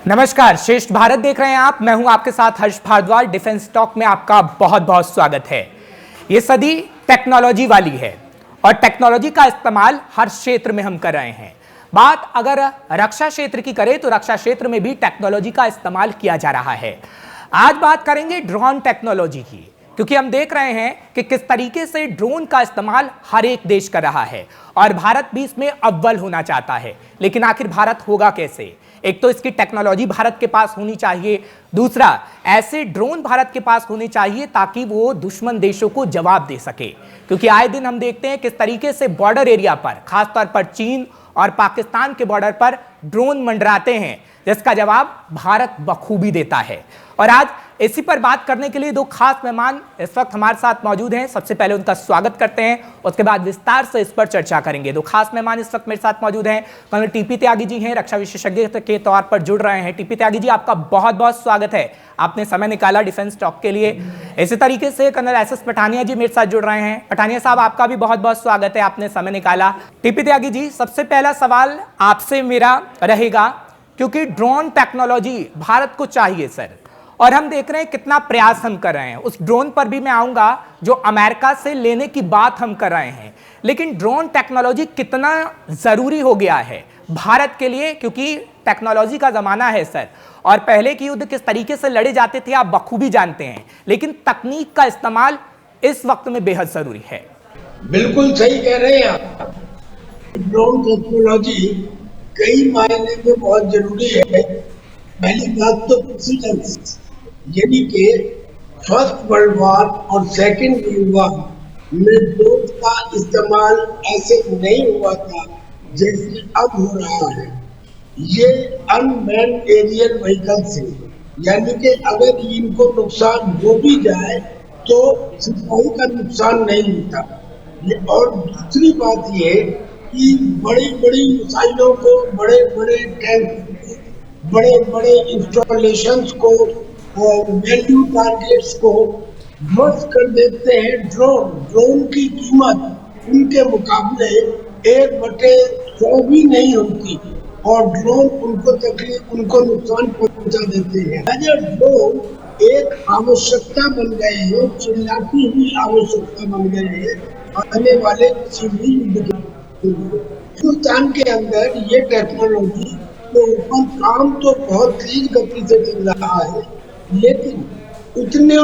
नमस्कार, श्रेष्ठ भारत देख रहे हैं आप। मैं हूं आपके साथ हर्ष भारद्वाज। डिफेंस टॉक में आपका बहुत बहुत स्वागत है। ये सदी टेक्नोलॉजी वाली है और टेक्नोलॉजी का इस्तेमाल हर क्षेत्र में हम कर रहे हैं। बात अगर रक्षा क्षेत्र की करें तो रक्षा क्षेत्र में भी टेक्नोलॉजी का इस्तेमाल किया जा रहा है। आज बात करेंगे ड्रोन टेक्नोलॉजी की, क्योंकि हम देख रहे हैं कि किस तरीके से ड्रोन का इस्तेमाल हर एक देश कर रहा है और भारत भी इसमें अव्वल होना चाहता है। लेकिन आखिर भारत होगा कैसे? एक तो इसकी टेक्नोलॉजी भारत के पास होनी चाहिए, दूसरा ऐसे ड्रोन भारत के पास होने चाहिए ताकि वो दुश्मन देशों को जवाब दे सके। क्योंकि आए दिन हम देखते हैं किस तरीके से बॉर्डर एरिया पर, खासतौर पर चीन और पाकिस्तान के बॉर्डर पर ड्रोन मंडराते हैं, जिसका जवाब भारत बखूबी देता है। और आज इसी पर बात करने के लिए दो खास मेहमान इस वक्त हमारे साथ मौजूद हैं। सबसे पहले उनका स्वागत करते हैं, उसके बाद विस्तार से इस पर चर्चा करेंगे। दो खास मेहमान इस वक्त मेरे साथ मौजूद हैं। कर्नल टीपी त्यागी जी हैं, रक्षा विशेषज्ञ के तौर पर जुड़ रहे हैं। टीपी त्यागी जी, आपका बहुत बहुत स्वागत है, आपने समय निकाला डिफेंस टॉक के लिए। इसी तरीके से कर्नल एस एस पठानिया जी मेरे साथ जुड़ रहे हैं। पठानिया साहब, आपका भी बहुत बहुत स्वागत है, आपने समय निकाला। टीपी त्यागी जी, सबसे पहला सवाल आपसे मेरा रहेगा, क्योंकि ड्रोन टेक्नोलॉजी भारत को चाहिए सर, और हम देख रहे हैं कितना प्रयास हम कर रहे हैं। उस ड्रोन पर भी मैं आऊंगा जो अमेरिका से लेने की बात हम कर रहे हैं। लेकिन ड्रोन टेक्नोलॉजी कितना जरूरी हो गया है भारत के लिए, क्योंकि टेक्नोलॉजी का जमाना है सर। और पहले के युद्ध किस तरीके से लड़े जाते थे आप बखूबी जानते हैं, लेकिन तकनीक का इस्तेमाल इस वक्त में बेहद जरूरी है। बिल्कुल सही कह रहे हैं आप। ड्रोन टेक्नोलॉजी कई मायने में बहुत जरूरी है। पहली बात तो प्रेसिडेंस, यानी कि फर्स्ट वर्ल्ड वॉर और सेकंड वर्ल्ड वॉर में ड्रोन का इस्तेमाल ऐसे नहीं हुआ था जैसे अब हो रहा है। ये अनमैन्ड एरियल व्हीकल्स है, यानी कि अगर इनको नुकसान हो भी जाए तो सिपाही का नुकसान नहीं होता। और दूसरी बात ये कि बड़ी बड़ी मिसाइलों को, बड़े बड़े टैंक, बड़े बड़े इंस्टॉलेशंस को, वैल्यू टारगेट्स को ध्वस्त कर देते हैं ड्रोन की कीमत उनके मुकाबले 1/100 भी नहीं होती, और ड्रोन उनको नुकसान पहुंचा देते हैं। अगर ड्रोन एक आवश्यकता बन गए हैं, चिल्लाती हुई आवश्यकता बन गए हैं आने वाले किसी भी युद्ध के। हिंदुस्तान के अंदर ये टेक्नोलॉजी के ऊपर काम तो बहुत तेज गति से चल रहा है, लेकिन उतना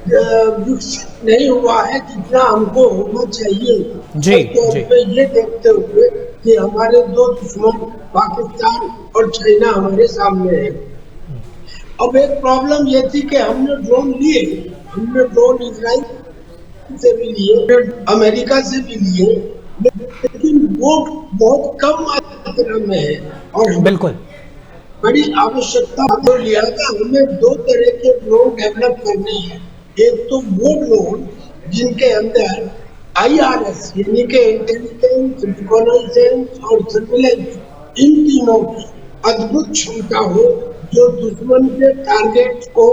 विकसित नहीं हुआ है जितना हमको होना चाहिए। जी, तो ये देखते हुए कि हमारे दो दुश्मन पाकिस्तान और चाइना हमारे सामने है। अब एक प्रॉब्लम ये थी कि हमने ड्रोन लिए, हमने ड्रोन इजराइल से भी लिए, अमेरिका से भी लिए, लेकिन वो बहुत कम मात्रा में है और बिल्कुल बड़ी आवश्यकता तो लिया था। हमें दो तरह के ड्रोन डेवलप करने हैं। एक तो वो ड्रोन जिनके अंदर IRS यानी कि इंटेलिजेंस, रिकॉनाइजेंस और सर्विलेंस, इन तीनों की अद्भुत क्षमता हो जो दुश्मन के टारगेट को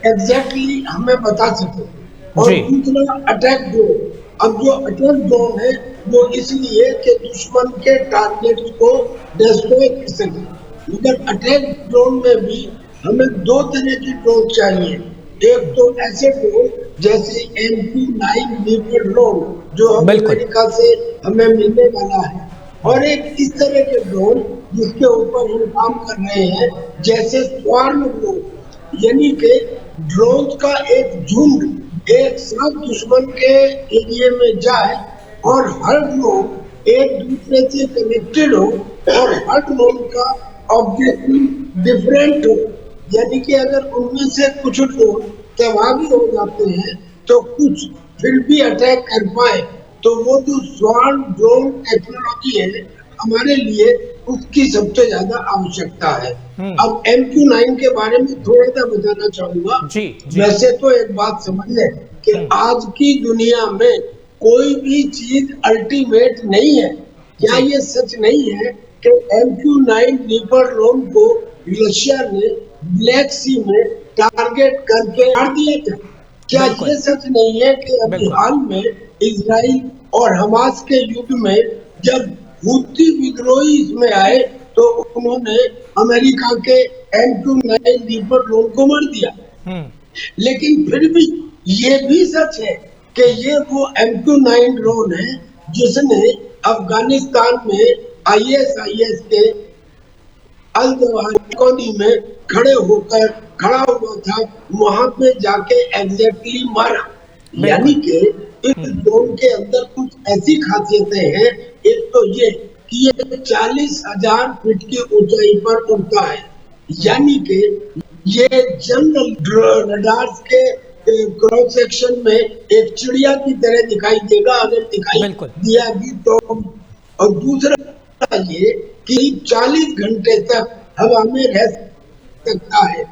एग्जैक्टली हमें बता सके। और दूसरा अटैक ड्रोन। अब जो अटैक ड्रोन है वो इसलिए कि दुश्मन के टारगेट को डिस्ट्रॉय कर सके। मगर अटैक ड्रोन में भी हमें दो तरह की ड्रोन चाहिए। एक तो ऐसे ड्रोन जैसे MQ-9 रीपर ड्रोन जो अमेरिका से हमें मिलने वाला है, और एक इस तरह के ड्रोन जिसके ऊपर हम काम कर रहे हैं जैसे स्वार्म ड्रोन, यानी कि ड्रोन का एक झुंड एक साथ दुश्मन के एरिया में जाए और हर ड्रोन एक दूसरे से कनेक्टेड हो और हर ड्रोन का ऑब्जेक्टिव डिफरेंट हो। यानी कि अगर उनमें से कुछ ड्रोन तबाही हो जाते हैं तो कुछ फिर भी अटैक कर पाए, तो वो जो स्वार्म ड्रोन टेक्नोलॉजी है हमारे लिए उसकी सबसे ज्यादा आवश्यकता है। अब MQ-9 के बारे में थोड़ा सा बताना चाहूंगा। वैसे तो एक बात समझ लें कि आज की दुनिया में कोई भी चीज अल्टीमेट नहीं है। क्या ये सच नहीं है कि MQ-9 रीपर ड्रोन को रशिया ने ब्लैक सी में टारगेट करके मार दिया था? क्या ये सच नहीं है कि अभी हाल में इजराइल और हमास के युद्ध में जब हूती विद्रोही इसमें आए तो उन्होंने अमेरिका के M29 रीपर ड्रोन को मार दिया। लेकिन फिर भी ये भी सच है कि ये वो M29 ड्रोन है जिसने अफगानिस्तान में ISIS के अल जवाहिरी में खड़ा हुआ था, वहां पे जाके एग्जैक्टली मारा। यानी कि इस ड्रोन के अंदर कुछ ऐसी खासियतें हैं। एक तो ये कि ये 40,000 फीट की ऊंचाई पर उड़ता है, यानी कि ये जनरल रडार्स के क्रॉस सेक्शन में एक चिड़िया की तरह दिखाई देगा अगर दिखाई दिया भी तो। और दूसरा ये कि 40 घंटे तक हवा में रह सकता है।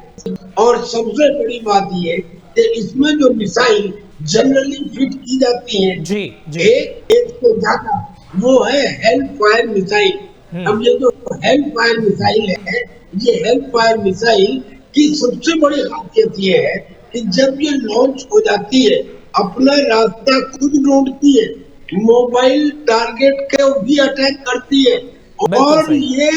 और सबसे बड़ी बात ये कि इसमें जो मिसाइल जनरली फिट की जाती है एक से ज्यादा, वो है हेल्प फायर मिसाइल। अब ये जो हेल्प फायर मिसाइल है, ये हेल्प फायर मिसाइल की सबसे बड़ी खासियत ये है कि जब ये लॉन्च हो जाती है अपना रास्ता खुद ढूंढती है, मोबाइल टारगेट को भी अटैक करती है। और ये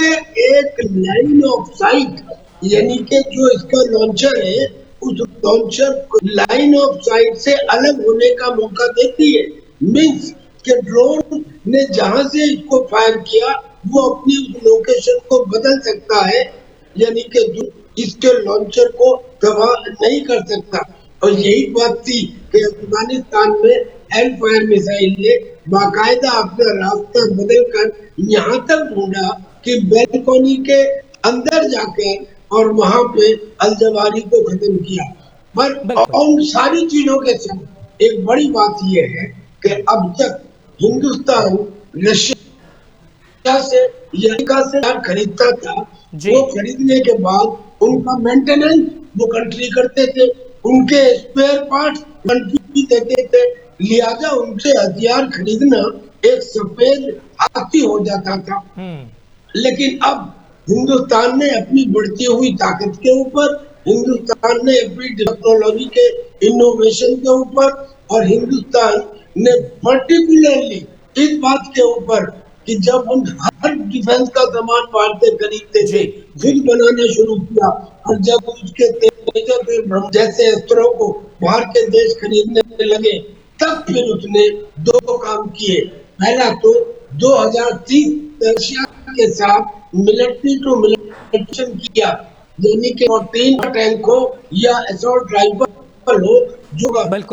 एक लाइन ऑफ साइट, यानी कि जो इसका लॉन्चर है उस लॉन्चर को लाइन ऑफ साइट से अलग होने का मौका देती है। मींस कि ड्रोन ने जहां से इसको फायर किया वो अपनी लोकेशन को बदल सकता है, यानी कि इसके लॉन्चर को तबाह नहीं कर सकता। और यही बात थी कि अफगानिस्तान में हेल्प फायर मिसाइल ने बाकायदा अपना रास्ता बदलकर यहाँ तक ढूंढा कि बैल्कोनी के अंदर जाकर और वहां पे अल जवाहिरी को खत्म किया। पर उन सारी चीजों के साथ एक बड़ी बात यह है कि अब तक हिंदुस्तान रशिया से अमेरिका से खरीदता था, वो खरीदने के बाद उनका मेंटेनेंस वो कंट्री करते थे, उनके स्पेयर पार्ट्स कंट्री देते थे, लिहाजा उनसे हथियार खरीदना एक सफेद हाथी हो जाता था। लेकिन अब हिंदुस्तान ने अपनी बढ़ती हुई ताकत के ऊपर, हिंदुस्तान ने अपनी टेक्नोलॉजी के इनोवेशन के ऊपर और हिंदुस्तान ने पर्टिकुलरली इस बात के ऊपर कि जब हम हर डिफेंस का सामान बाहर से खरीदते थे, खुद बनाने शुरू किया। और जब उसके तेजस जैसे अस्त्रों को बाहर के देश खरीदने लगे, तब फिर उसने दो काम किए। पहला तो 2030 रशिया के साथ मिलिट्री टू मिलिट्री किया, यानी कि 14 टैंक हो या असॉल्ट राइफल हो जो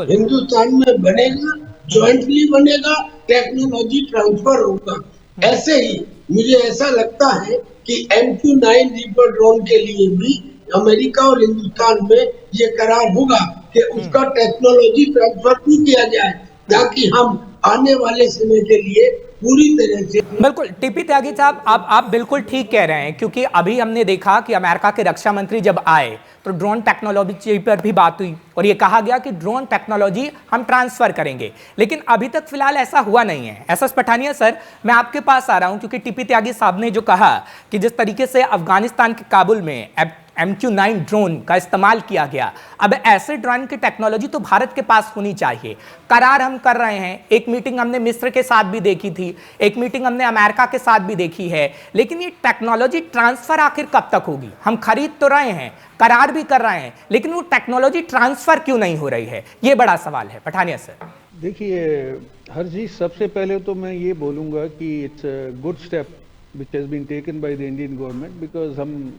हिंदुस्तान में बनेगा, ज्वाइंटली बनेगा, टेक्नोलॉजी ट्रांसफर होगा। ऐसे ही मुझे ऐसा लगता है कि M29 रीपर ड्रोन के लिए भी अमेरिका और हिंदुस्तान में ये करार होगा कि उसका टेक्नोलॉजी ट्रांसफर भी किया जाए, ताकि हम आने वाले समय के लिए पूरी तरह से। बिल्कुल टीपी त्यागी साहब, आप बिल्कुल ठीक कह रहे हैं, क्योंकि अभी हमने देखा कि अमेरिका के रक्षा मंत्री जब आए तो ड्रोन टेक्नोलॉजी पर भी बात हुई और ये कहा गया कि ड्रोन टेक्नोलॉजी हम ट्रांसफर करेंगे, लेकिन अभी तक फिलहाल ऐसा हुआ नहीं है। एसएस पठानिया सर, मैं आपके पास आ रहा हूं, क्योंकि टीपी त्यागी साहब ने जो कहा कि जिस तरीके से अफगानिस्तान के काबुल में MQ-9 ड्रोन का इस्तेमाल किया गया, अब ऐसे ड्रोन की टेक्नोलॉजी तो भारत के पास होनी चाहिए। करार हम कर रहे हैं, एक मीटिंग हमने मिस्र के साथ भी देखी थी, एक मीटिंग हमने अमेरिका के साथ भी देखी है, लेकिन ये टेक्नोलॉजी ट्रांसफर आखिर कब तक होगी? हम खरीद तो रहे हैं, करार भी कर रहे हैं, लेकिन वो टेक्नोलॉजी ट्रांसफर क्यों नहीं हो रही है? ये बड़ा सवाल है। पठानिया सर। देखिए हरजीत, सबसे पहले तो मैं ये बोलूँगा कि it's a good step which has been taken by the Indian government, because हम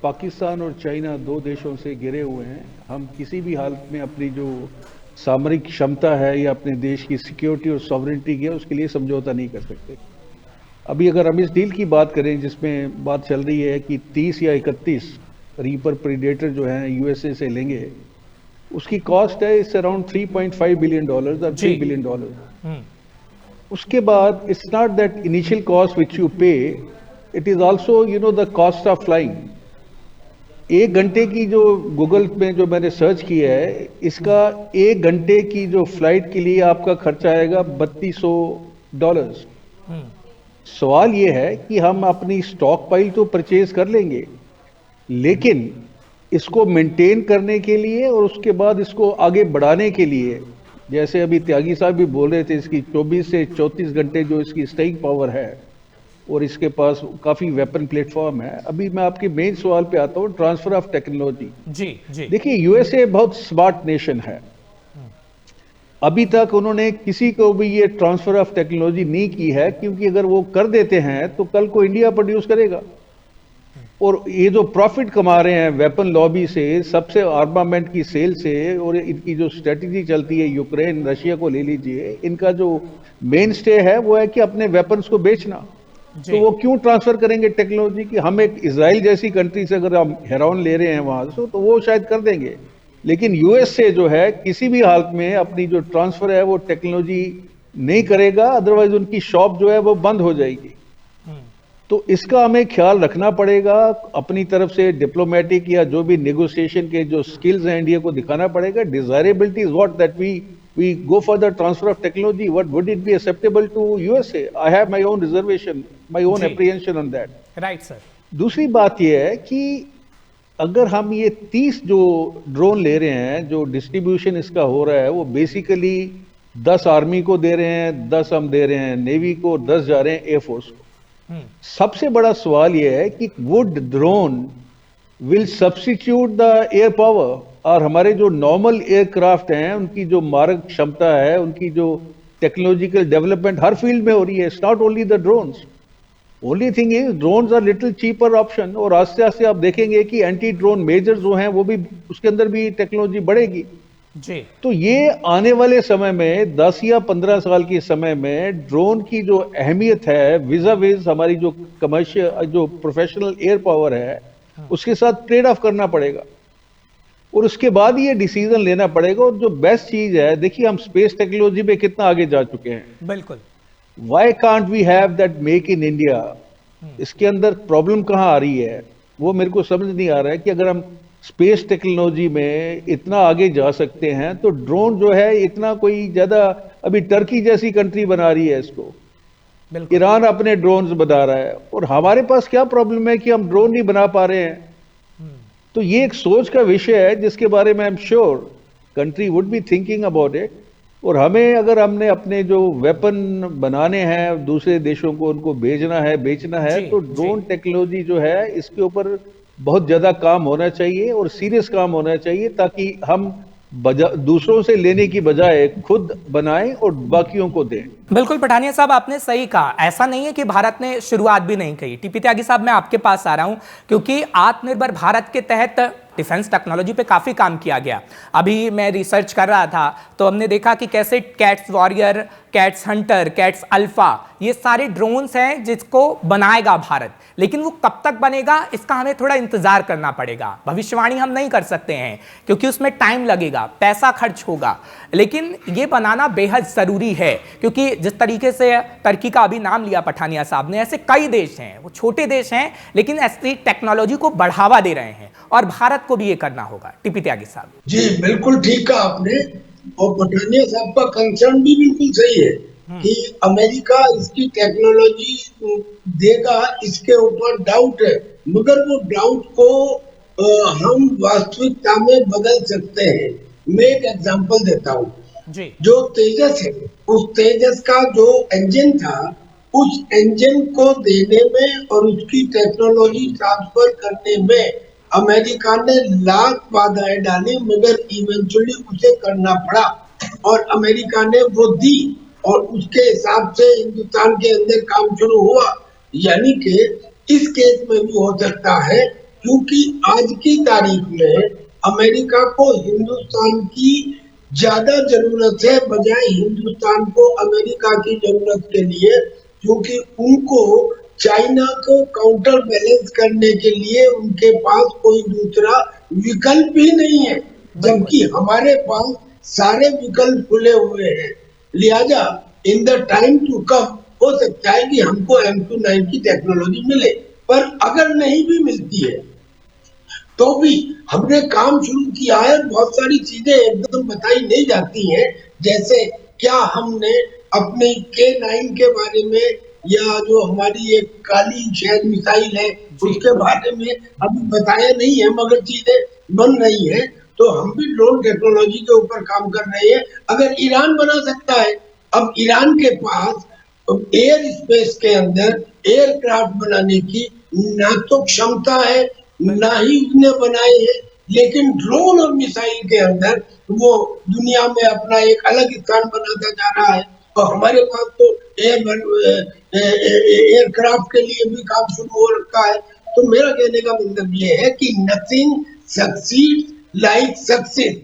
पाकिस्तान और चाइना दो देशों से घिरे हुए हैं। हम किसी भी हालत में अपनी जो सामरिक क्षमता है या अपने देश की सिक्योरिटी और सॉवरेनिटी की है, उसके लिए समझौता नहीं कर सकते। अभी अगर हम इस डील की बात करें जिसमें बात चल रही है कि 30 या 31 रीपर प्रीडेटर जो हैं यूएसए से लेंगे, उसकी कॉस्ट है इट्स अराउंड $3.5 बिलियन और $3 बिलियन। उसके बाद it's not that initial cost which you pay, it is also the cost of flying. 1 घंटे की जो गूगल में जो मैंने सर्च किया है, इसका 1 घंटे की जो फ्लाइट के लिए आपका खर्चा आएगा $3200। सवाल ये है कि हम अपनी स्टॉक पाइल तो परचेज कर लेंगे, लेकिन इसको मेंटेन करने के लिए और उसके बाद इसको आगे बढ़ाने के लिए, जैसे अभी त्यागी साहब भी बोल रहे थे, इसकी 24 से 34 घंटे जो इसकी स्टेइंग पावर है, और इसके पास काफी वेपन प्लेटफॉर्म है। अभी मैं आपके मेन सवाल पे आता हूँ, ट्रांसफर ऑफ टेक्नोलॉजी। जी जी। देखिए, यूएसए बहुत स्मार्ट नेशन है। अभी तक उन्होंने किसी को भी ये ट्रांसफर ऑफ टेक्नोलॉजी नहीं की है, क्योंकि अगर वो कर देते हैं तो कल को इंडिया प्रोड्यूस करेगा। और ये जो प्रॉफिट कमा रहे हैं वेपन लॉबी से, सबसे आर्मामेंट की सेल से, और इनकी जो स्ट्रेटजी चलती है, यूक्रेन रशिया को ले लीजिए, इनका जो मेन स्टे है वो है कि अपने वेपन्स को बेचना। जी। तो वो क्यों ट्रांसफर करेंगे टेक्नोलॉजी की? हम एक इजराइल जैसी कंट्री से अगर हम हेरॉन ले रहे हैं वहां से, तो वो शायद कर देंगे। लेकिन यूएस से जो है किसी भी हालत में अपनी जो ट्रांसफर है वो टेक्नोलॉजी नहीं करेगा, अदरवाइज उनकी शॉप जो है वो बंद हो जाएगी। तो इसका हमें ख्याल रखना पड़ेगा, अपनी तरफ से डिप्लोमेटिक या जो भी नेगोशिएशन के जो स्किल्स हैं इंडिया को दिखाना पड़ेगा। Desirability is what that we go for the transfer of technology. What would it be acceptable to USA? I have my own reservation, my own apprehension on that. Right sir. दूसरी बात यह है कि अगर हम ये 30 जो ड्रोन ले रहे हैं, जो डिस्ट्रीब्यूशन इसका हो रहा है, वो बेसिकली 10 आर्मी को दे रहे हैं, 10 हम दे रहे हैं नेवी को, 10 जा रहे हैं एयरफोर्स को। सबसे बड़ा सवाल यह है कि would drone will substitute the air power? और हमारे जो नॉर्मल एयरक्राफ्ट हैं उनकी जो मारक क्षमता है, उनकी जो टेक्नोलॉजिकल डेवलपमेंट हर फील्ड में हो रही है। It's not only the drones, only thing is drones are little cheaper option. और आस्ते आस्ते आप देखेंगे कि एंटी ड्रोन मेजर जो हैं वो भी, उसके अंदर भी टेक्नोलॉजी बढ़ेगी जी। तो ये आने वाले समय में 10 या 15 साल के समय में ड्रोन की जो अहमियत है विज़ हमारी जो कमर्शियल जो प्रोफेशनल एयर पावर है, उसके साथ ट्रेड ऑफ करना पड़ेगा और उसके बाद ये डिसीजन लेना पड़ेगा। और जो बेस्ट चीज है, देखिए हम स्पेस टेक्नोलॉजी में कितना आगे जा चुके हैं। बिल्कुल। Why can't we have that make in India? इसके अंदर प्रॉब्लम कहां आ रही है वो मेरे को समझ नहीं आ रहा है कि अगर हम स्पेस टेक्नोलॉजी में इतना आगे जा सकते हैं तो ड्रोन जो है इतना कोई ज्यादा, अभी टर्की जैसी कंट्री बना रही है इसको, ईरान अपने ड्रोन्स बना रहा है, और हमारे पास क्या प्रॉब्लम है कि हम ड्रोन नहीं बना पा रहे हैं। तो ये एक सोच का विषय है जिसके बारे में I am sure country would be thinking about it. और हमें, अगर हमने अपने जो वेपन बनाने हैं दूसरे देशों को उनको भेजना है, बेचना है, तो ड्रोन टेक्नोलॉजी जो है इसके ऊपर बहुत ज्यादा काम होना चाहिए और सीरियस काम होना चाहिए, ताकि हम दूसरों से लेने की बजाय खुद बनाएं और बाकियों को दें। बिल्कुल पठानिया साहब, आपने सही कहा। ऐसा नहीं है कि भारत ने शुरुआत भी नहीं की। टीपी त्यागी साहब, मैं आपके पास आ रहा हूं क्योंकि आत्मनिर्भर भारत के तहत डिफेंस टेक्नोलॉजी पे काफ़ी काम किया गया। अभी मैं रिसर्च कर रहा था तो हमने देखा कि कैसे cats warrior, cats Hunter, cats alpha, ये सारे ड्रोन्स हैं जिसको बनाएगा भारत। लेकिन वो कब तक बनेगा इसका हमें थोड़ा इंतजार करना पड़ेगा। भविष्यवाणी हम नहीं कर सकते हैं क्योंकि उसमें टाइम लगेगा, पैसा खर्च होगा, लेकिन ये बनाना बेहद ज़रूरी है। क्योंकि जिस तरीके से टर्की का अभी नाम लिया पठानिया साहब ने, ऐसे कई देश हैं, वो छोटे देश हैं लेकिन ऐसी टेक्नोलॉजी को बढ़ावा दे रहे हैं और भारत को भी ये करना होगा। टीपी त्यागी साहब जी बिल्कुल ठीक कहा आपने, और पठानिया साहब का कंसर्न भी बिल्कुल सही है कि अमेरिका इसकी टेक्नोलॉजी देगा, इसके ऊपर डाउट है, मगर वो डाउट को हम वास्तविकता में बदल सकते हैं। मैं एक एग्जांपल देता हूँ। जो तेजस है, उस तेजस का जो इंजन था, उस इंजन को देने में और उसकी टेक्नोलॉजी ट्रांसफर करने में अमेरिका ने लाख बाधाएं डाली, मगर इवेंचुअली उसे करना पड़ा और अमेरिका ने वो दी और उसके हिसाब से हिंदुस्तान के अंदर काम शुरू हुआ। यानी कि इस केस में भी हो सकता है, क्योंकि आज की तारीख में अमेरिका को हिंदुस्तान की ज्यादा जरूरत है बजाय हिंदुस्तान को अमेरिका की जरूरत के लिए, क्योंकि उनको चाइना को काउंटर बैलेंस करने के लिए उनके पास कोई दूसरा विकल्प ही नहीं है, जबकि हमारे पास सारे विकल्प खुले हुए हैं। लिहाजा in the time to come हो सकता है कि हमको M29 की टेक्नोलॉजी मिले, पर अगर नहीं भी मिलती है तो भी हमने काम शुरू किया है। बहुत सारी चीजें एकदम बताई नहीं जाती हैं, जैसे क्या हमने अपने K9 के बारे में, या जो हमारी एक काली शहर मिसाइल है उसके बारे में अभी बताया नहीं है, मगर चीजें बन रही हैं। तो हम भी ड्रोन टेक्नोलॉजी के ऊपर काम कर रहे हैं। अगर ईरान बना सकता है, अब ईरान के पास एयर स्पेस के अंदर एयरक्राफ्ट बनाने की ना तो क्षमता है, ना ही उसने बनाए हैं, लेकिन ड्रोन और मिसाइल के अंदर वो दुनिया में अपना एक अलग स्थान बनाता जा रहा है। और हमारे पास तो एयरक्राफ्ट के लिए भी काम शुरू हो रखा है। तो मेरा कहने का मतलब ये है कि नथिंग सक्सीड लाइक सक्सेस।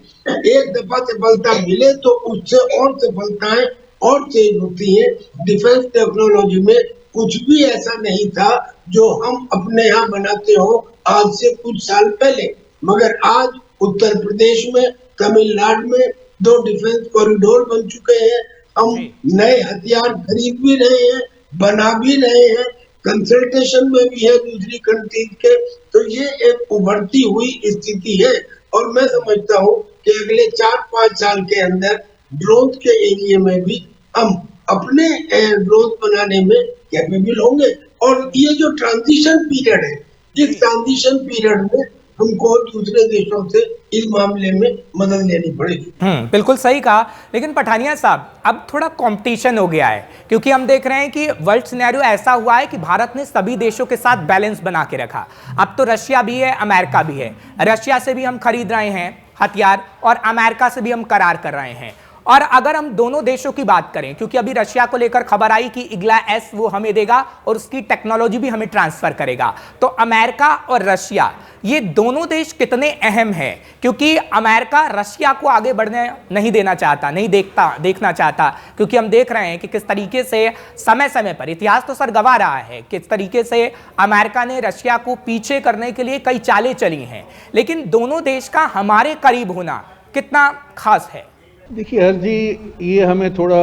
एक दफा सफलता मिले तो उससे और सफलताएं और तेज होती हैं। डिफेंस टेक्नोलॉजी में कुछ भी ऐसा नहीं था जो हम अपने यहाँ बनाते हो आज से कुछ साल पहले, मगर आज उत्तर प्रदेश में, तमिलनाडु में 2 डिफेंस कॉरिडोर बन चुके हैं। हम नए हथियार खरीद भी रहे हैं, बना भी रहे हैं, कंसल्टेशन में भी है दूसरी कंट्रीज के। तो ये एक उभरती हुई स्थिति है और मैं समझता हूँ कि अगले 4-5 साल के अंदर ड्रोन के एरिया में भी हम अपने ड्रोन बनाने में कैपेबल होंगे। और ये जो ट्रांजिशन पीरियड है, इस ट्रांजिशन पीरियड में हमको दूसरे देशों से इस मामले में मदद लेनी पड़ेगी। बिल्कुल सही कहा। लेकिन पठानिया साहब, अब थोड़ा कंपटीशन हो गया है, क्योंकि हम देख रहे हैं कि वर्ल्ड सिनेरियो ऐसा हुआ है कि भारत ने सभी देशों के साथ बैलेंस बना के रखा। अब तो रशिया भी है, अमेरिका भी है। रशिया से भी हम खरीद रहे हैं हथियार और अमेरिका से भी हम करार कर रहे हैं। और अगर हम दोनों देशों की बात करें, क्योंकि अभी रशिया को लेकर खबर आई कि इग्ला एस वो हमें देगा और उसकी टेक्नोलॉजी भी हमें ट्रांसफर करेगा, तो अमेरिका और रशिया ये दोनों देश कितने अहम हैं? क्योंकि अमेरिका रशिया को आगे बढ़ने नहीं देना चाहता, नहीं देखना चाहता, क्योंकि हम देख रहे हैं कि किस तरीके से समय समय पर, इतिहास तो सर गवाह रहा है, किस तरीके से अमेरिका ने रशिया को पीछे करने के लिए कई चालें चली हैं। लेकिन दोनों देश का हमारे करीब होना कितना खास है? देखिए हर जी, ये हमें थोड़ा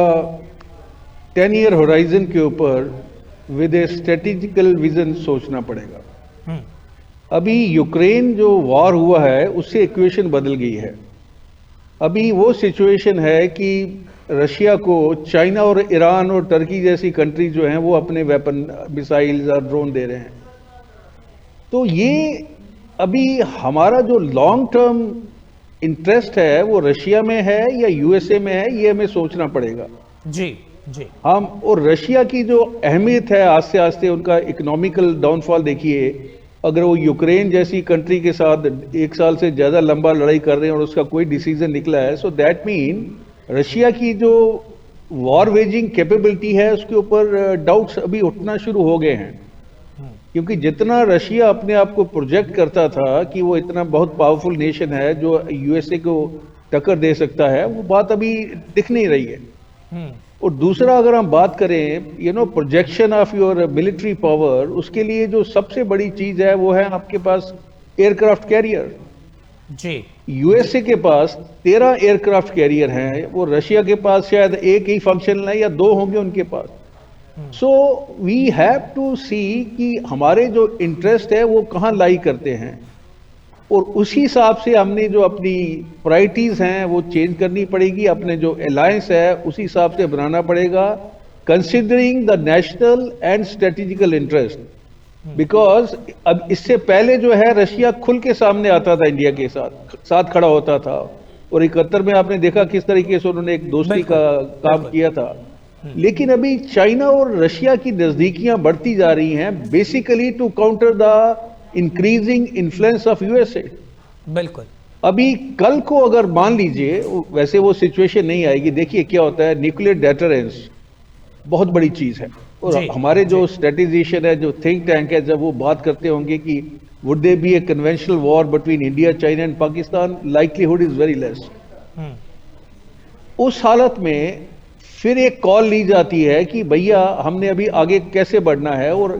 10 ईयर होराइजन के ऊपर विद ए स्ट्रेटेजिकल विजन सोचना पड़ेगा। अभी यूक्रेन जो वॉर हुआ है उससे इक्वेशन बदल गई है। अभी वो सिचुएशन है कि रशिया को चाइना और ईरान और टर्की जैसी कंट्री जो हैं वो अपने वेपन, मिसाइल्स और ड्रोन दे रहे हैं। तो ये अभी हमारा जो लॉन्ग टर्म इंटरेस्ट है वो रशिया में है या यूएसए में है, ये हमें सोचना पड़ेगा। जी जी। हम और रशिया की जो अहमियत है, आस्ते आस्ते उनका इकोनॉमिकल डाउनफॉल देखिए। अगर वो यूक्रेन जैसी कंट्री के साथ 1 साल से ज्यादा लंबा लड़ाई कर रहे हैं और उसका कोई डिसीजन निकला है, सो दैट मीन रशिया की जो वॉर वेजिंग कैपेबिलिटी है उसके ऊपर डाउट्स अभी उठना शुरू हो गए हैं। क्योंकि जितना रशिया अपने आप को प्रोजेक्ट करता था कि वो इतना बहुत पावरफुल नेशन है जो यूएसए को टक्कर दे सकता है, वो बात अभी दिख नहीं रही है। और दूसरा, अगर हम बात करें projection of your military power, उसके लिए जो सबसे बड़ी चीज है वो है आपके पास एयरक्राफ्ट कैरियर। जी। यूएसए के पास 13 एयरक्राफ्ट कैरियर हैं, वो रशिया के पास शायद एक ही फंक्शन है या 2 होंगे उनके पास। सो वी हैव टू सी कि हमारे जो इंटरेस्ट है वो कहाँ लाई करते हैं, और उसी हिसाब से हमने जो अपनी प्रायोरिटीज हैं वो चेंज करनी पड़ेगी। अपने जो अलायंस है उसी हिसाब से बनाना पड़ेगा, considering the national and strategical interest. Because अब इससे पहले जो है रशिया खुल के सामने आता था, इंडिया के साथ खड़ा होता था, और 71 में आपने देखा किस तरीके से उन्होंने एक दोस्ती का काम किया था। लेकिन अभी चाइना और रशिया की नजदीकियां बढ़ती जा रही हैं, basically to counter the increasing influence of USA. बिल्कुल। अभी कल को अगर मान लीजिए, वैसे वो सिचुएशन नहीं आएगी, देखिए क्या होता है, न्यूक्लियर डेटरेंस बहुत बड़ी चीज है। और हमारे जो स्ट्रेटेजिशियन है, जो थिंक टैंक है, जब वो बात करते होंगे कि would they B a conventional war between India, China and Pakistan, likelihood is very less. उस हालत में फिर एक कॉल ली जाती है कि भैया हमने अभी आगे कैसे बढ़ना है और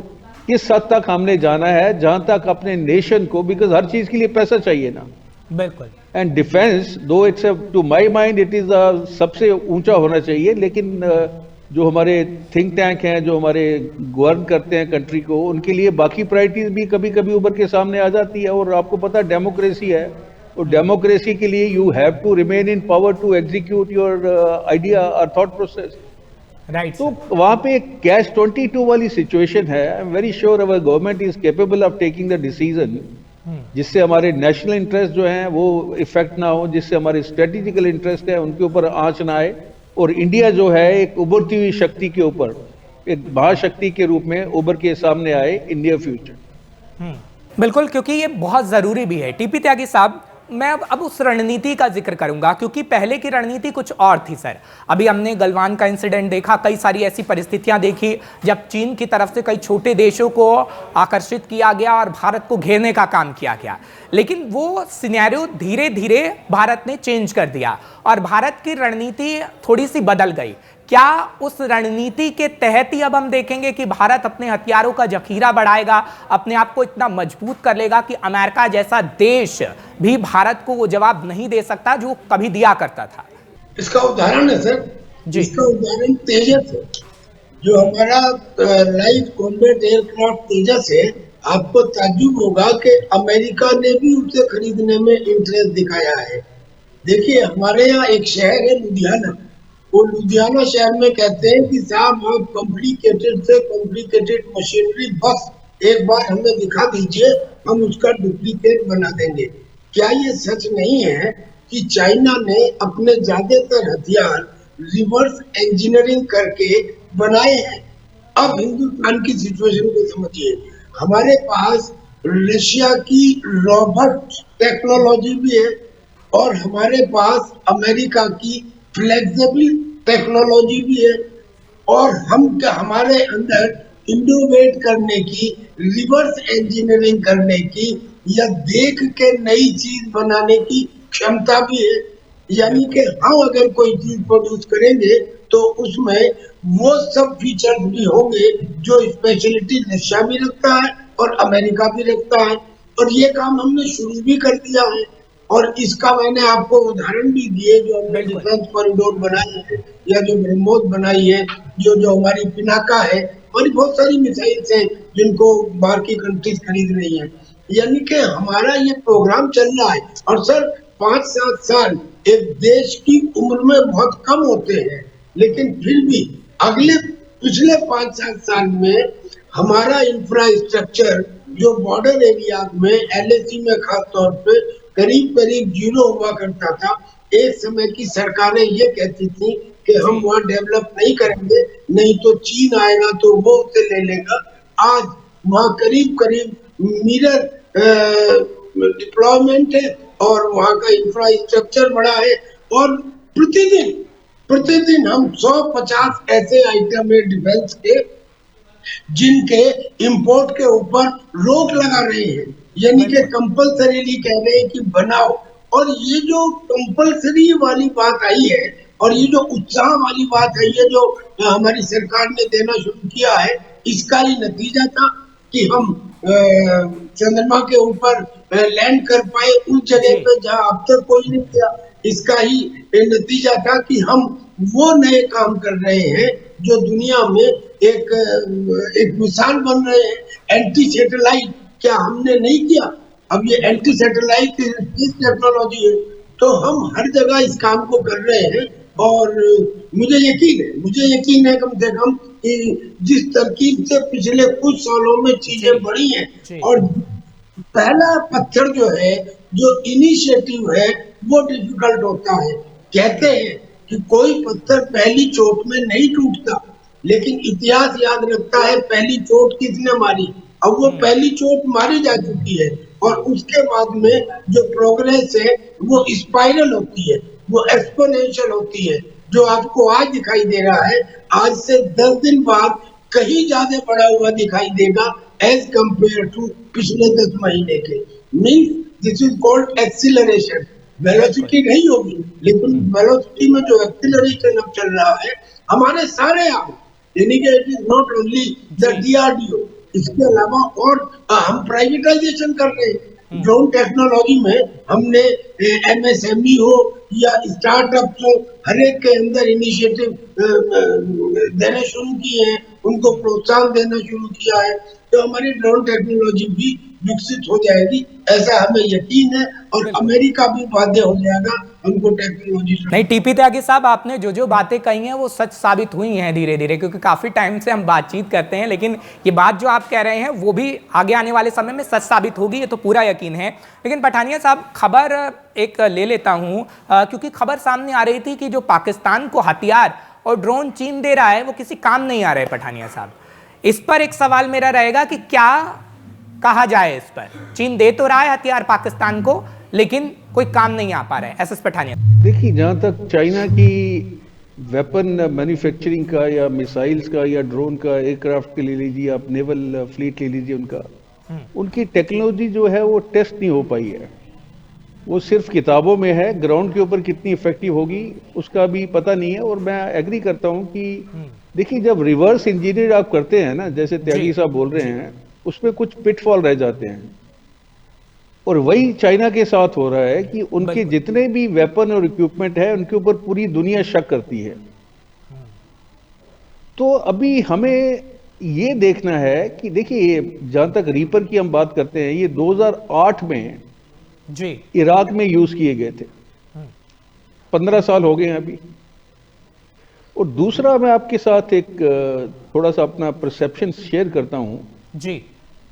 किस हद तक हमने जाना है, जहां तक अपने नेशन को, बिकॉज हर चीज के लिए पैसा चाहिए ना। बिल्कुल। And defence, though it's to my mind it is सबसे ऊंचा होना चाहिए, लेकिन जो हमारे थिंक टैंक हैं, जो हमारे गवर्न करते हैं कंट्री को, उनके लिए बाकी प्रायोरिटीज भी कभी कभी उभर के सामने आ जाती है। और आपको पता है डेमोक्रेसी है, और डेमोक्रेसी के लिए you have to remain in power to execute your idea और थॉट प्रोसेस। राइट। तो वहां पे कैश 22 वाली सिचुएशन है। I am very sure our government is capable of taking the decision जिससे हमारे नेशनल इंटरेस्ट जो हैं वो इफेक्ट ना हो, जिससे हमारे स्ट्रेटेजिकल इंटरेस्ट है उनके ऊपर आंच ना आए, और इंडिया जो है एक उभरती हुई शक्ति के ऊपर एक महाशक्ति के रूप में उभर के सामने आए इन नियर फ्यूचर। बिल्कुल, क्योंकि ये बहुत जरूरी भी है। टीपी त्यागी साहब, मैं अब उस रणनीति का जिक्र करूंगा, क्योंकि पहले की रणनीति कुछ और थी सर। अभी हमने गलवान का इंसिडेंट देखा, कई सारी ऐसी परिस्थितियां देखी जब चीन की तरफ से कई छोटे देशों को आकर्षित किया गया और भारत को घेरने का काम किया गया, लेकिन वो सिनेरियो धीरे धीरे भारत ने चेंज कर दिया और भारत की रणनीति थोड़ी सी बदल गई। क्या उस रणनीति के तहत ही अब हम देखेंगे कि भारत अपने हथियारों का जखीरा बढ़ाएगा, अपने आप को इतना मजबूत कर लेगा कि अमेरिका जैसा देश भी भारत को वो जवाब नहीं दे सकता जो कभी दिया करता था? इसका उदाहरण है सर जी। इसका उदाहरण तेजस है, जो हमारा लाइट कॉम्बैट एयरक्राफ्ट तेजस है। आपको ताज्जुब होगा कि अमेरिका ने भी उसे खरीदने में इंटरेस्ट दिखाया है। देखिए, हमारे यहाँ एक शहर है लुधियाना, वो लुधियाना शहर में कहते हैं कि साहब आप कॉम्प्लिकेटेड से कॉम्प्लिकेटेड मशीनरी बस एक बार हमें दिखा दीजिए, हम उसका डुप्लीकेट बना देंगे। क्या ये सच नहीं है कि चाइना ने अपने ज्यादातर हथियार रिवर्स इंजीनियरिंग करके बनाए हैं? अब हिंदुस्तान की सिचुएशन को समझिए। हमारे पास रशिया की रॉबर्ट टेक्नोलॉजी भी है और हमारे पास अमेरिका की फ्लेक्सिबल टेक्नोलॉजी भी है, और हमारे अंदर इनोवेट करने की, रिवर्स इंजीनियरिंग करने की या देख के नई चीज बनाने की क्षमता भी है। यानी कि हम अगर कोई चीज प्रोड्यूस करेंगे तो उसमें वो सब फीचर्स भी होंगे जो स्पेशलिटी रशिया भी रखता है और अमेरिका भी रखता है, और ये काम हमने शुरू भी कर दिया है। और इसका मैंने आपको उदाहरण भी दिए, जो हमने डिफेंस कॉरिडोर बनाई है या जो ब्रह्मोस बनाई है, जो हमारी पिनाका है, और बहुत सारी मिसाइल्स हैं जिनको बाहर की कंट्रीज खरीद रही हैं। यानी कि हमारा ये प्रोग्राम चल रहा है। और सर 5-7 साल एक देश की उम्र में बहुत कम होते हैं, लेकिन फिर भी पिछले 5-7 साल में हमारा इंफ्रास्ट्रक्चर जो बॉर्डर एरिया में एलएसी में खास तौर पे करीब जीरो हुआ करता था। एक समय की सरकारें ये कहती थी कि हम वहाँ डेवलप नहीं करेंगे, नहीं तो चीन आएगा तो वो उसे ले लेगा। आज वहाँ करीब मिरर डिप्लॉयमेंट है और वहाँ का इंफ्रास्ट्रक्चर बड़ा है, और प्रतिदिन हम 150 ऐसे आइटम है डिफेंस के जिनके इंपोर्ट के ऊपर रोक लगा रहे हैं, यानी कि कंपल्सरीली कह रहे हैं कि बनाओ। और ये जो कंपल्सरी वाली बात आई है और ये जो उत्साह वाली बात आई है जो हमारी सरकार ने देना शुरू किया है, इसका ही नतीजा था कि हम चंद्रमा के ऊपर लैंड कर पाए उस जगह पे जहां अब तक कोई नहीं किया। इसका ही नतीजा था कि हम वो नए काम कर रहे हैं जो दुनिया में एक मिसाल बन रहे हैं। एंटी सैटेलाइट क्या हमने नहीं किया? अब ये एंटी सैटेलाइट टेक्नोलॉजी है, तो हम हर जगह इस काम को कर रहे हैं। और मुझे यकीन है कम से कम कि जिस तरकीब से पिछले कुछ सालों में चीजें बढ़ी हैं, और पहला पत्थर जो है, जो इनिशिएटिव है, वो डिफिकल्ट होता है। कहते हैं कि कोई पत्थर पहली चोट में नहीं टूटता, लेकिन इतिहास याद रखता है पहली चोट किसने मारी। अब वो पहली चोट मारी जा चुकी है और उसके बाद में जो प्रोग्रेस है वो स्पाइरल होती है, वो एक्सपोनेंशियल होती है। जो आपको आज दिखाई दे रहा है, आज से 10 दिन बाद कहीं ज्यादा बढ़ा हुआ दिखाई देगा एज कंपेयर टू पिछले 10 महीने के। Means this is called acceleration. Velocity नहीं होगी, लेकिन वेलोसिटी में जो एक्सीलरेशन अब चल रहा है हमारे सारे आप, यानी कि it is not only the DRDO, इसके अलावा और हम प्राइवेटाइजेशन कर रहे हैं। ड्रोन टेक्नोलॉजी में हमने एमएसएमई हो या स्टार्टअप हो, हर एक के अंदर इनिशिएटिव देने शुरू किए हैं, उनको प्रोत्साहन देना शुरू किया है, तो हमारी ड्रोन टेक्नोलॉजी भी विकसित हो जाएगी, ऐसा हमें यकीन है। और अमेरिका भी बाध्य हो जाएगा हमको टेक्नोलॉजी। नहीं, टीपी त्यागी साहब, आपने जो बातें कही हैं वो सच साबित हुई हैं धीरे धीरे, क्योंकि काफी टाइम से हम बातचीत करते हैं, लेकिन ये बात जो आप कह रहे हैं वो भी आगे आने वाले समय में सच साबित होगी, ये तो पूरा यकीन है। लेकिन पठानिया साहब, खबर एक ले लेता हूं, क्योंकि खबर सामने आ रही थी कि जो पाकिस्तान को हथियार और ड्रोन चीन दे रहा है वो किसी काम नहीं आ रहे पठानिया साहब। इस पर एक सवाल मेरा रहेगा कि क्या कहा जाए इस पर। चीन दे तो रहा है हथियार पाकिस्तान को, लेकिन कोई काम नहीं आ पा रहा है। एसएस पठानिया। देखिए, जहाँ तक चाइना की वेपन मैन्युफैक्चरिंग का या मिसाइल्स का या ड्रोन का, एयरक्राफ्ट के ले लीजिए, आप नेवल फ्लीट ले लीजिए, उनकी टेक्नोलॉजी जो है वो टेस्ट नहीं हो पाई है। वो सिर्फ किताबों में है, ग्राउंड के ऊपर कितनी इफेक्टिव होगी उसका भी पता नहीं है। और मैं एग्री करता हूं कि देखिए, जब रिवर्स इंजीनियर आप करते हैं ना, जैसे त्यागी साहब बोल रहे हैं, उसमें कुछ पिटफॉल रह जाते हैं। और वही चाइना के साथ हो रहा है कि उनके जितने भी वेपन और इक्विपमेंट है उनके ऊपर पूरी दुनिया शक करती है। तो अभी हमें ये देखना है कि देखिए, जहां तक रीपर की हम बात करते हैं, ये 2008 में जी इराक में यूज किए गए थे। 15 साल हो गए हैं अभी। और दूसरा, मैं आपके साथ एक थोड़ा सा अपना परसेप्शन शेयर करता हूं जी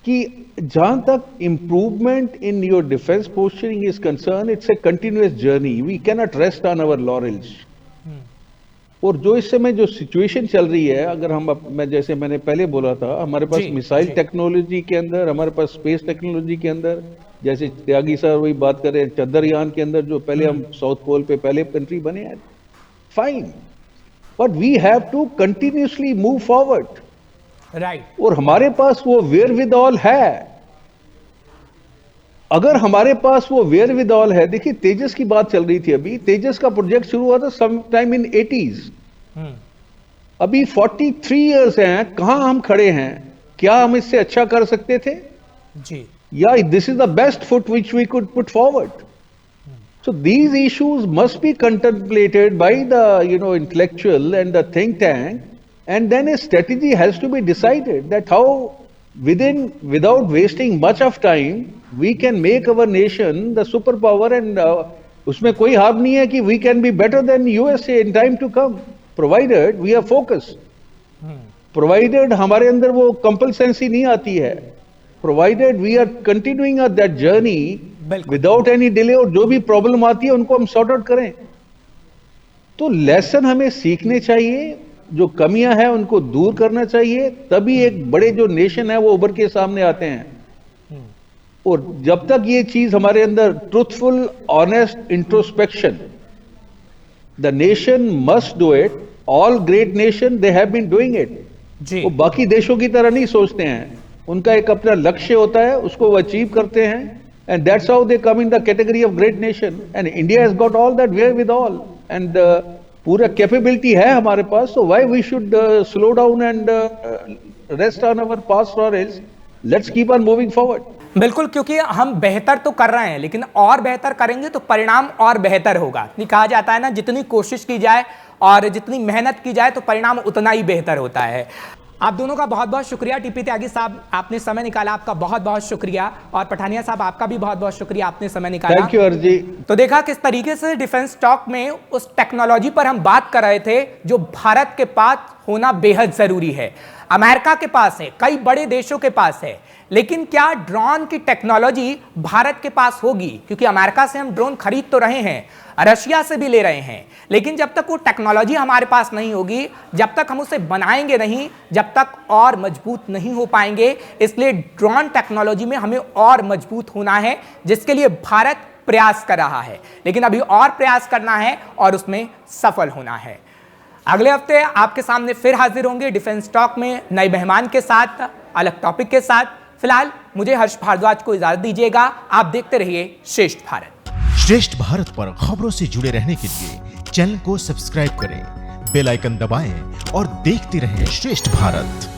कि जहां तक improvement in your defence posturing is concern, it's a continuous journey, we can not rest on our laurels. और जो इस समय जो सिचुएशन चल रही है, अगर मैं जैसे मैंने पहले बोला था, हमारे पास मिसाइल टेक्नोलॉजी के अंदर, हमारे पास स्पेस टेक्नोलॉजी के अंदर, जैसे त्यागी सर वही बात कर रहे हैं, चंद्रयान के अंदर जो पहले हम साउथ पोल पे पहले कंट्री बने हैं, fine, but we have to continuously move forward. Right. और हमारे पास वो वेयर विद ऑल है। अगर हमारे पास वो वेयर विद ऑल है, देखिए तेजस की बात चल रही थी अभी, तेजस का प्रोजेक्ट शुरू हुआ था सम टाइम इन 80s। अभी 43 इयर्स हैं, कहां हम खड़े हैं? क्या हम इससे अच्छा कर सकते थे? जी। या this is the best foot which we could put forward. So these issues must be contemplated by the intellectual and the think tank, and then a strategy has to be decided that how without wasting much of time we can make our nation the superpower, and उसमें कोई harm नहीं है कि we can be better than USA in time to come, provided we are focused, provided हमारे अंदर वो compulsency नहीं आती है, provided we are continuing on that journey without any delay, और जो भी प्रॉब्लम आती है उनको हम सॉर्ट आउट करें। तो लेसन हमें सीखने चाहिए, जो कमियां हैं उनको दूर करना चाहिए, तभी एक बड़े जो नेशन है वो उभर के सामने आते हैं। और जब तक ये चीज हमारे अंदर truthful, honest introspection, the nation must do it, all great nation they have been doing it. वो बाकी देशों की तरह नहीं सोचते हैं, उनका एक अपना लक्ष्य होता है, उसको वो अचीव करते हैं, and that's how they come in the category of great nation, and India has got all that wherewithal, and पूरा capability है हमारे पास, so why we should slow down and rest on our past laurels? Let's keep on moving forward. बिल्कुल, क्योंकि हम बेहतर तो कर रहे हैं, लेकिन और बेहतर करेंगे तो परिणाम और बेहतर होगा। नहीं कहा जाता है ना, जितनी कोशिश की जाए और जितनी मेहनत की जाए तो परिणाम उतना ही बेहतर होता है। आप दोनों का बहुत बहुत शुक्रिया। टीपी त्यागी साहब, आपने समय निकाला, आपका बहुत बहुत शुक्रिया। और पठानिया साहब, आपका भी बहुत बहुत शुक्रिया, आपने समय निकाला। थैंक यू अर्जी। तो देखा किस तरीके से डिफेंस टॉक में उस टेक्नोलॉजी पर हम बात कर रहे थे जो भारत के पास होना बेहद जरूरी है। अमेरिका के पास है, कई बड़े देशों के पास है, लेकिन क्या ड्रोन की टेक्नोलॉजी भारत के पास होगी? क्योंकि अमेरिका से हम ड्रोन खरीद तो रहे हैं, रशिया से भी ले रहे हैं, लेकिन जब तक वो टेक्नोलॉजी हमारे पास नहीं होगी, जब तक हम उसे बनाएंगे नहीं, जब तक और मजबूत नहीं हो पाएंगे। इसलिए ड्रोन टेक्नोलॉजी में हमें और मजबूत होना है, जिसके लिए भारत प्रयास कर रहा है, लेकिन अभी और प्रयास करना है और उसमें सफल होना है। अगले हफ्ते आपके सामने फिर हाजिर होंगे डिफेंस टॉक में नए मेहमान के साथ, अलग टॉपिक के साथ। फिलहाल मुझे हर्ष भारद्वाज को इजाजत दीजिएगा। आप देखते रहिए श्रेष्ठ भारत। श्रेष्ठ भारत पर खबरों से जुड़े रहने के लिए चैनल को सब्सक्राइब करें, बेल आइकन दबाएं और देखते रहें श्रेष्ठ भारत।